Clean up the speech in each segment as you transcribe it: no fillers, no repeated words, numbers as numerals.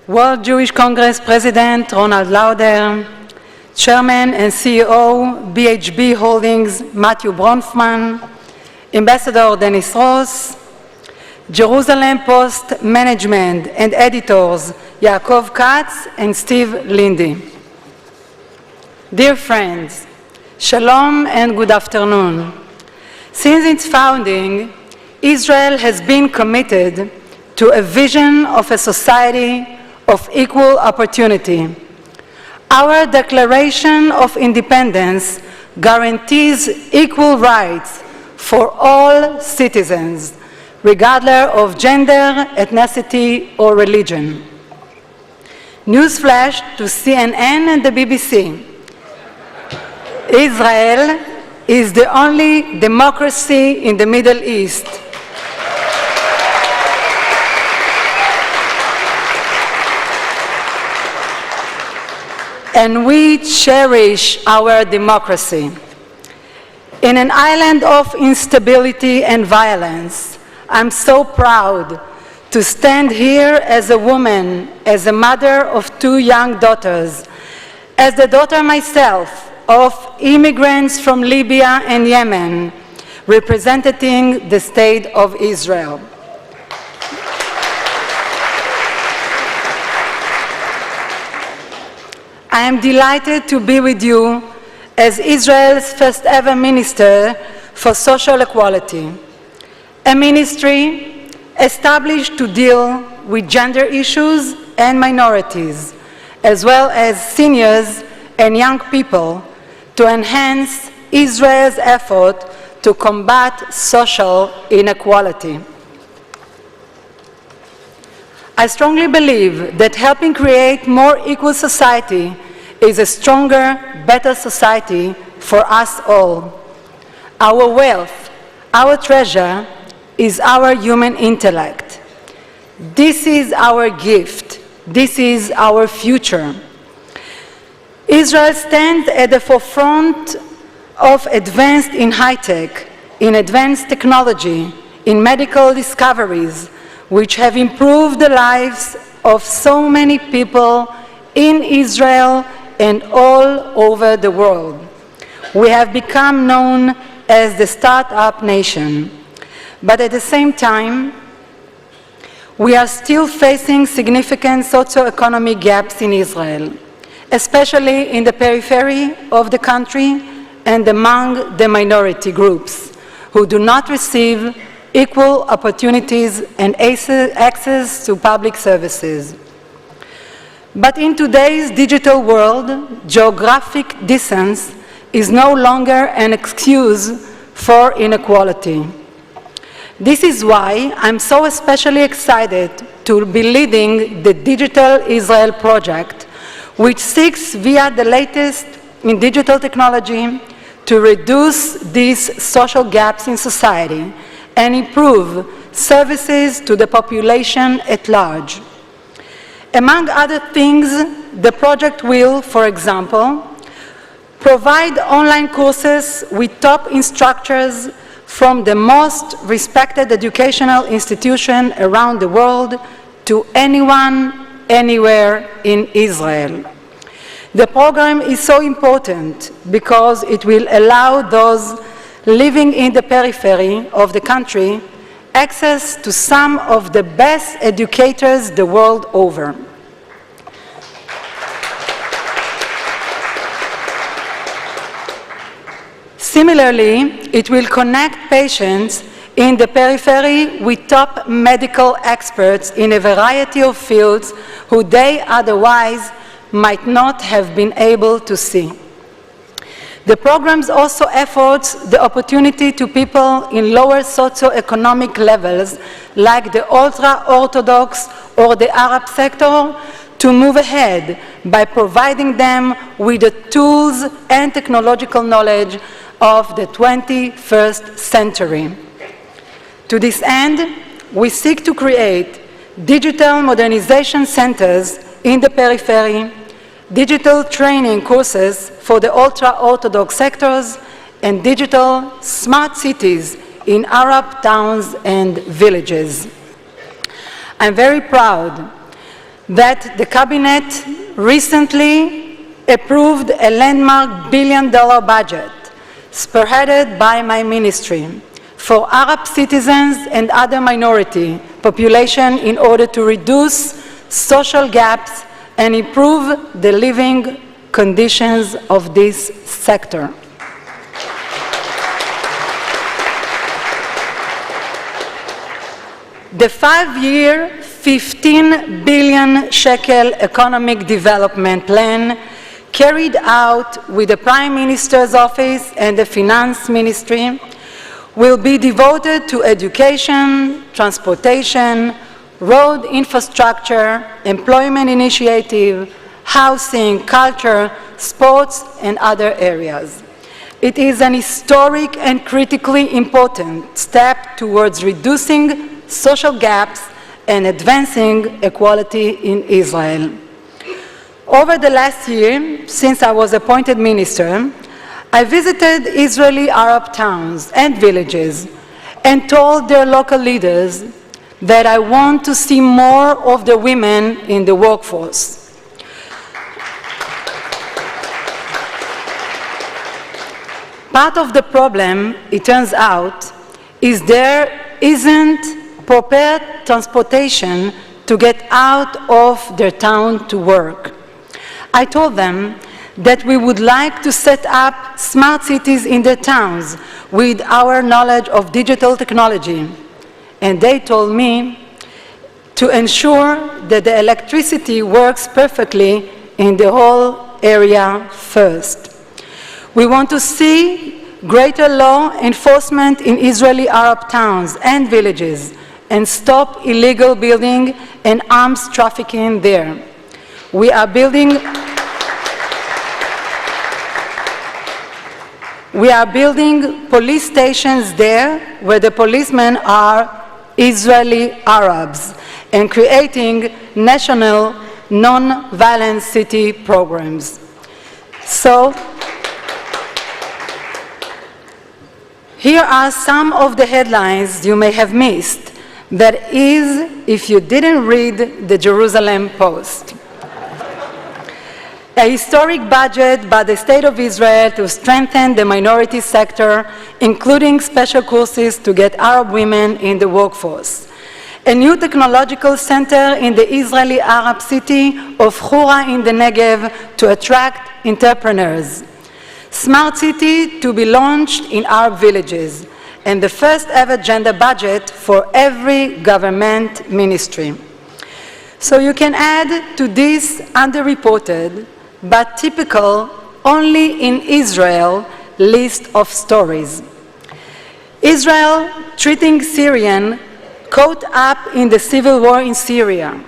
World Jewish Congress President Ronald Lauder, Chairman and CEO, BHB Holdings, Matthew Bronfman, Ambassador Dennis Ross, Jerusalem Post Management and Editors, Yaakov Katz and Steve Lindy. Dear friends, Shalom and good afternoon. Since its founding, Israel has been committed to a vision of a society of equal opportunity. Our Declaration of Independence guarantees equal rights for all citizens, regardless of gender, ethnicity, or religion. Newsflash to CNN and the BBC. Israel is the only democracy in the Middle East. And we cherish our democracy. In an island of instability and violence, I'm so proud to stand here as a woman, as a mother of 2 young daughters, as the daughter myself of immigrants from Libya and Yemen, representing the State of Israel. I am delighted to be with you as Israel's first ever Minister for Social Equality, a ministry established to deal with gender issues and minorities, as well as seniors and young people, to enhance Israel's effort to combat social inequality. I strongly believe that helping create more equal society is a stronger, better society for us all. Our wealth, our treasure, is our human intellect. This is our gift. This is our future. Israel stands at the forefront of advanced in high-tech, in advanced technology, in medical discoveries, which have improved the lives of so many people in Israel and all over the world. We have become known as the startup nation. But at the same time, we are still facing significant socioeconomic gaps in Israel, especially in the periphery of the country and among the minority groups who do not receive equal opportunities and access to public services. But in today's digital world, geographic distance is no longer an excuse for inequality. This is why I'm so especially excited to be leading the Digital Israel project, which seeks via the latest in digital technology to reduce these social gaps in society and improve services to the population at large. Among other things, the project will, for example, provide online courses with top instructors from the most respected educational institution around the world to anyone, anywhere in Israel. The program is so important because it will allow those living in the periphery of the country access to some of the best educators the world over. Similarly, it will connect patients in the periphery with top medical experts in a variety of fields who they otherwise might not have been able to see. The programs also affords the opportunity to people in lower socioeconomic levels, like the ultra-Orthodox or the Arab sector, to move ahead by providing them with the tools and technological knowledge of the 21st century. To this end, we seek to create digital modernization centers in the periphery, digital training courses for the ultra-Orthodox sectors, and digital smart cities in Arab towns and villages. I'm very proud that the cabinet recently approved a landmark billion-dollar budget spearheaded by my ministry for Arab citizens and other minority population in order to reduce social gaps and improve the living conditions of this sector. The 5-year, 15 billion shekel economic development plan carried out with the Prime Minister's office and the Finance Ministry will be devoted to education, transportation, road infrastructure, employment initiative, housing, culture, sports, and other areas. It is an historic and critically important step towards reducing social gaps and advancing equality in Israel. Over the last year, since I was appointed minister, I visited Israeli Arab towns and villages and told their local leaders that I want to see more of the women in the workforce. Part of the problem, it turns out, is there isn't proper transportation to get out of their town to work. I told them that we would like to set up smart cities in their towns with our knowledge of digital technology. And they told me to ensure that the electricity works perfectly in the whole area first. We want to see greater law enforcement in Israeli Arab towns and villages and stop illegal building and arms trafficking there. We are building police stations there where the policemen are Israeli Arabs and creating national non-violent city programs. So, here are some of the headlines you may have missed. That is, if you didn't read the Jerusalem Post. A historic budget by the State of Israel to strengthen the minority sector, including special courses to get Arab women in the workforce. A new technological center in the Israeli Arab city of Hura in the Negev to attract entrepreneurs. Smart city to be launched in Arab villages, and the first ever gender budget for every government ministry. So you can add to this underreported but typical only in Israel list of stories. Israel treating Syrian caught up in the civil war in Syria,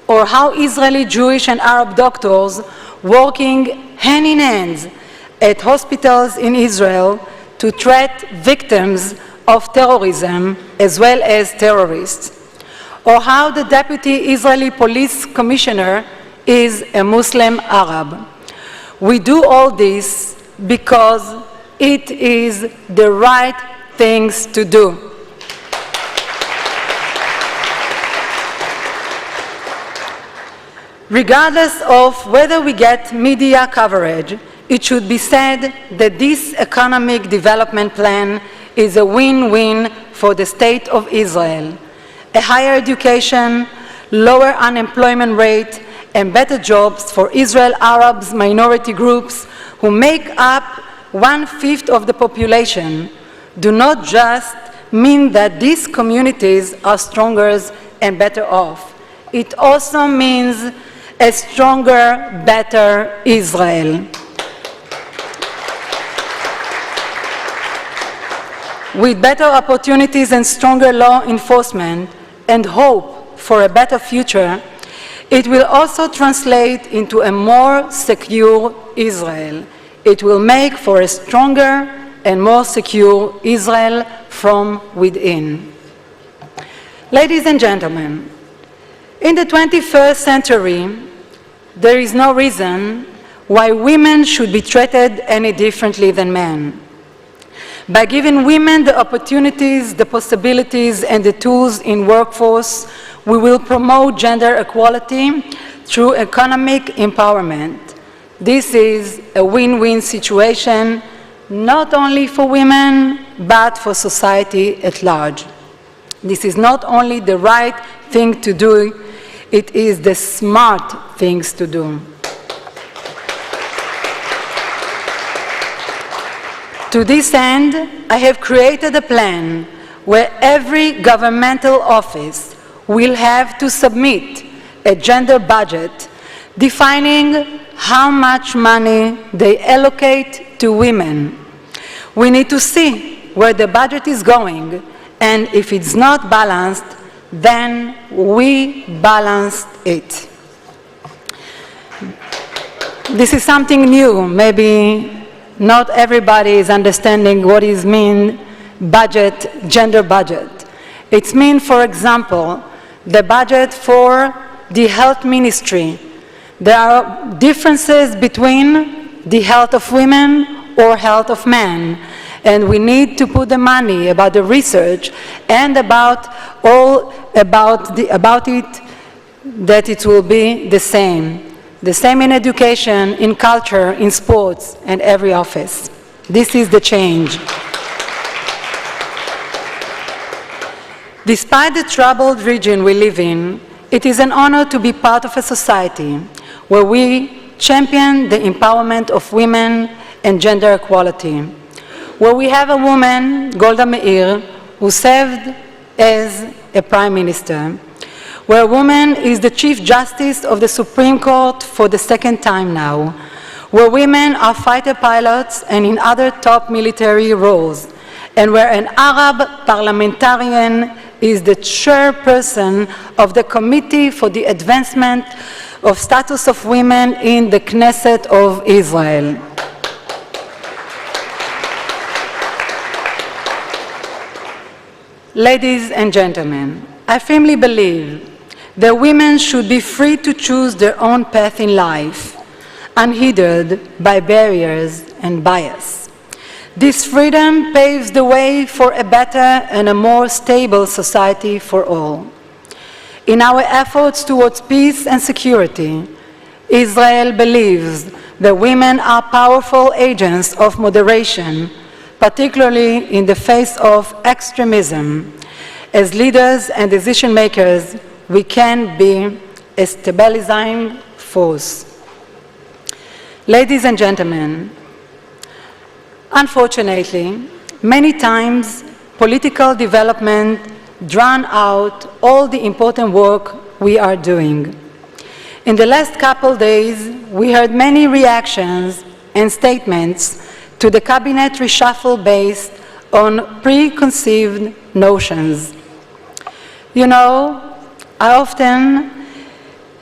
or how Israeli Jewish and Arab doctors working hand in hand at hospitals in Israel to treat victims of terrorism as well as terrorists, or how the deputy Israeli police commissioner is a Muslim Arab. We do all this because it is the right things to do. Regardless of whether we get media coverage, it should be said that this economic development plan is a win-win for the State of Israel. A higher education, lower unemployment rate, and better jobs for Israel Arabs minority groups who make up 1/5 of the population do not just mean that these communities are stronger and better off. It also means a stronger, better Israel. With better opportunities and stronger law enforcement and hope for a better future, it will also translate into a more secure Israel. It will make for a stronger and more secure Israel from within. Ladies and gentlemen, in the 21st century, there is no reason why women should be treated any differently than men. By giving women the opportunities, the possibilities, and the tools in workforce, We will promote gender equality through economic empowerment. This is a win-win situation, not only for women, but for society at large. This is not only the right thing to do, it is the smart things to do. To this end, I have created a plan where every governmental office will have to submit a gender budget defining how much money they allocate to women. We need to see where the budget is going, and if it's not balanced, then we balance it. This is something new. Maybe not everybody is understanding what is mean budget, gender budget. It's mean, for example, the budget for the health ministry. There are differences between the health of women or health of men, and we need to put the money about the research and about it, that it will be the same. The same in education, in culture, in sports, and every office. This is the change. Despite the troubled region we live in, it is an honor to be part of a society where we champion the empowerment of women and gender equality, where we have a woman, Golda Meir, who served as a prime minister, where a woman is the Chief Justice of the Supreme Court for the second time now, where women are fighter pilots and in other top military roles, and where an Arab parliamentarian is the chairperson of the Committee for the Advancement of Status of Women in the Knesset of Israel. Ladies and gentlemen, I firmly believe that women should be free to choose their own path in life, unhindered by barriers and bias. This freedom paves the way for a better and a more stable society for all. In our efforts towards peace and security, Israel believes that women are powerful agents of moderation, particularly in the face of extremism. As leaders and decision makers, we can be a stabilizing force. Ladies and gentlemen, unfortunately, many times political development drown out all the important work we are doing. In the last couple days, we heard many reactions and statements to the cabinet reshuffle based on preconceived notions. You know, I often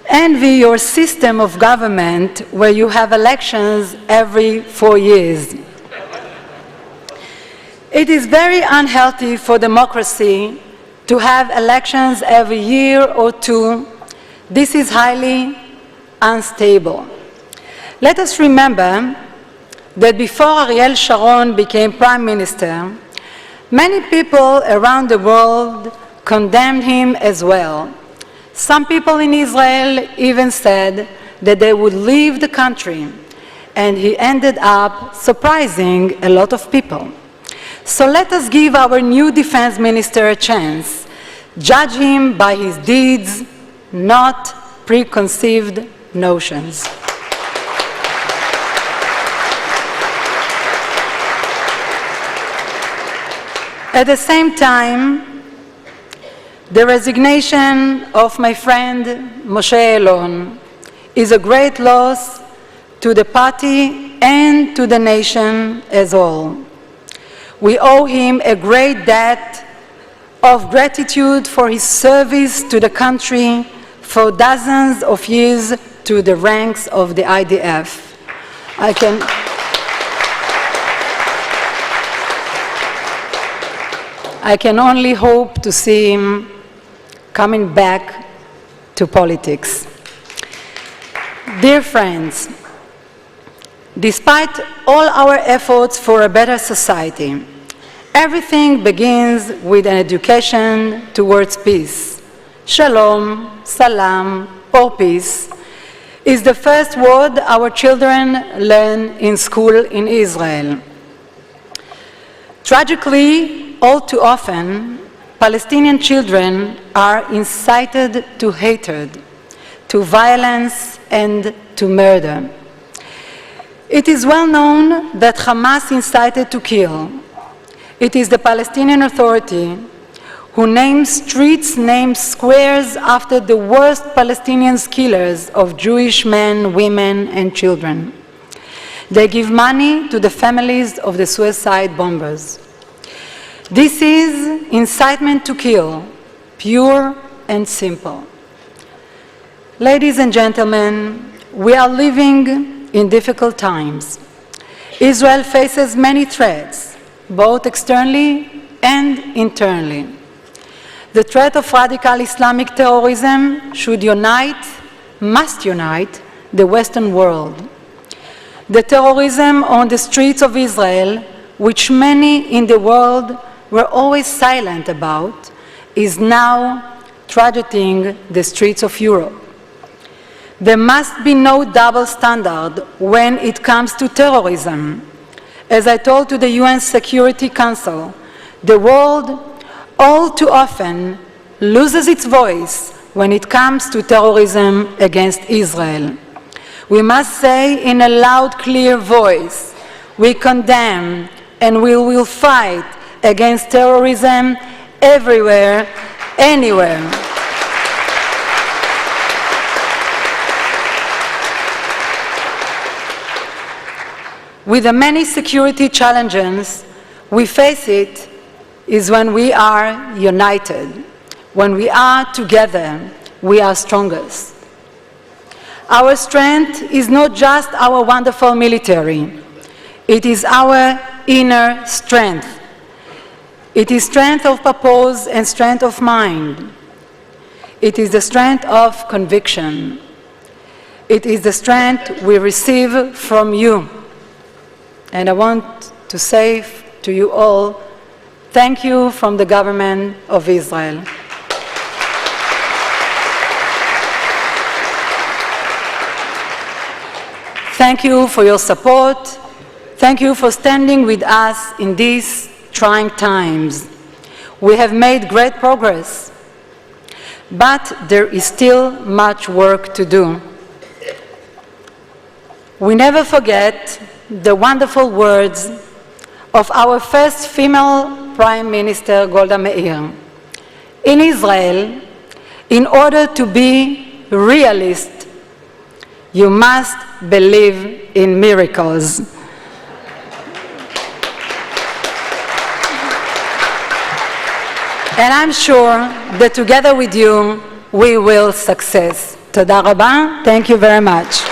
envy your system of government where you have elections every 4 years. It is very unhealthy for democracy to have elections every year or two. This is highly unstable. Let us remember that before Ariel Sharon became Prime Minister, many people around the world condemned him as well. Some people in Israel even said that they would leave the country, and he ended up surprising a lot of people. So let us give our new defense minister a chance. Judge him by his deeds, not preconceived notions. At the same time, the resignation of my friend Moshe Elon is a great loss to the party and to the nation as a whole. We owe him a great debt of gratitude for his service to the country for dozens of years to the ranks of the IDF. I can only hope to see him coming back to politics. Dear friends, despite all our efforts for a better society, everything begins with an education towards peace, Shalom, salam, or peace, is the first word our children learn in school in Israel. Tragically, all too often, Palestinian children are incited to hatred, to violence, and to murder. It is well known that Hamas incited to kill. It is the Palestinian Authority who names streets, names squares after the worst Palestinian killers of Jewish men, women, and children. They give money to the families of the suicide bombers. This is incitement to kill, pure and simple. Ladies and gentlemen, we are living in difficult times. Israel faces many threats, both externally and internally. The threat of radical Islamic terrorism must unite the Western world. The terrorism on the streets of Israel, which many in the world were always silent about, is now tragedy the streets of Europe. There must be no double standard when it comes to terrorism. As I told to the UN Security Council, the world all too often loses its voice when it comes to terrorism against Israel. We must say in a loud, clear voice, we condemn and we will fight against terrorism everywhere, anywhere. With the many security challenges we face it is when we are united. When we are together, we are strongest. Our strength is not just our wonderful military. It is our inner strength. It is strength of purpose and strength of mind. It is the strength of conviction. It is the strength we receive from you. And I want to say to you all, thank you from the government of Israel. Thank you for your support. Thank you for standing with us in these trying times. We have made great progress, but there is still much work to do. We never forget the wonderful words of our first female Prime Minister, Golda Meir. In Israel, in order to be realist, you must believe in miracles. And I'm sure that together with you, we will succeed. Toda rabba. Thank you very much.